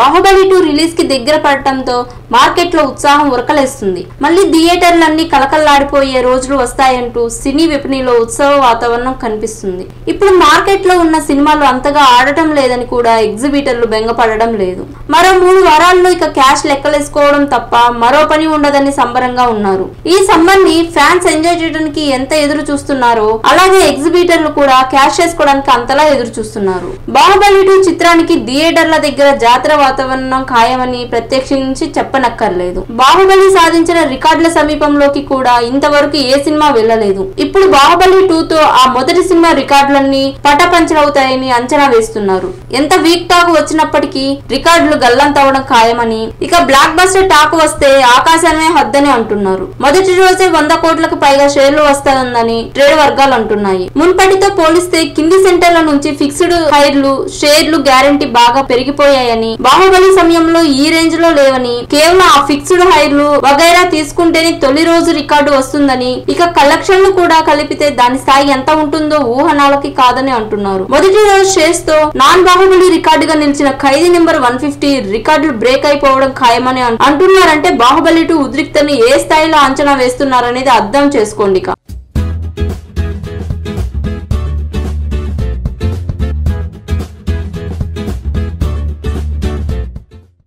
Baahubali 2 release కి దగ్గర పడటంతో మార్కెట్ లో ఉత్సాహం ఉరకలేస్తుంది. మళ్ళీ థియేటర్లన్నీ కలకల్లాడిపోయే రోజులు వస్తాయంటూ సినీ విపణిలో ఉత్సవ వాతావరణం కనిపిస్తుంది. ఇప్పుడు మార్కెట్ లో ఉన్న సినిమాలు అంతగా ఆడటం లేదని కూడా ఎగ్జిబిటర్లు బెంగపడడం లేదు. మరో 3 వారాల్లో ఇక క్యాష్ లెక్కలేసుకోవడం తప్ప మరో పని ఉండదని సంబరంగా ఉన్నారు. ఈ సమ్మర్ని ఫ్యాన్స్ ఎంజాయ్ చేయడానికి ఎంత ఎదురు చూస్తున్నారో అలాగే ఎగ్జిబిటర్లు కూడా క్యాష్ చేసుకోవడానికి అంతలా ఎదురు చూస్తున్నారు. బాహుబలి 2 చిత్రానికి థియేటర్ల దగ్గర జాతర వాతావరణం ఖాయమని ప్రత్యక్షించి చెప్పనక్కర్లేదు. బాహుబలి సాధించిన రికార్డుల సమీపంలోకి కూడా ఇంతవరకు ఏ సినిమా వెళ్ళలేదు. ఇప్పుడు బాహుబలి 2తో ఆ మొదటి సినిమా రికార్డులన్నీ పటపంచలవుతాయని అంచనా వేస్తున్నారు. ఎంత వీక్ టాక్ వచ్చినప్పటికీ రికార్డులు గల్లంతవడం ఖాయమని, ఇక బ్లాక్ బస్టర్ టాక్ వస్తే ఆకాశమే హద్దని అంటున్నారు. మొదటి రోజే 100 కోట్లకు పైగా షేర్లు వస్తాయందని ట్రేడ్ వర్గాలు అంటున్నాయి. మున్పటితో పోలిస్తే కింది సెంటర్ల నుంచి ఫిక్స్డ్ హైర్లు, షేర్లు గ్యారంటీ బాగా పెరిగిపోయాయని, బాహుబలి సమయంలో ఈ రేంజ్ లో లేవని, కేవలం ఆ ఫిక్స్డ్ హైర్లు వగైరా తీసుకుంటేనే తొలి రోజు రికార్డు వస్తుందని, ఇక కలెక్షన్లు కూడా కలిపితే దాని స్థాయి ఎంత ఉంటుందో ఊహనాలకి కాదని అంటున్నారు. మొదటి రోజు షేర్స్ తో నాన్ బాహుబలి రికార్డుగా నిలిచిన ఖైదీ నెంబర్ 150 రికార్డులు బ్రేక్ అయిపోవడం ఖాయమని అంటున్నారంటే బాహుబలి 2 ఉద్రిక్తని ఏ స్థాయిలో అంచనా వేస్తున్నారనేది అర్థం చేసుకోండి.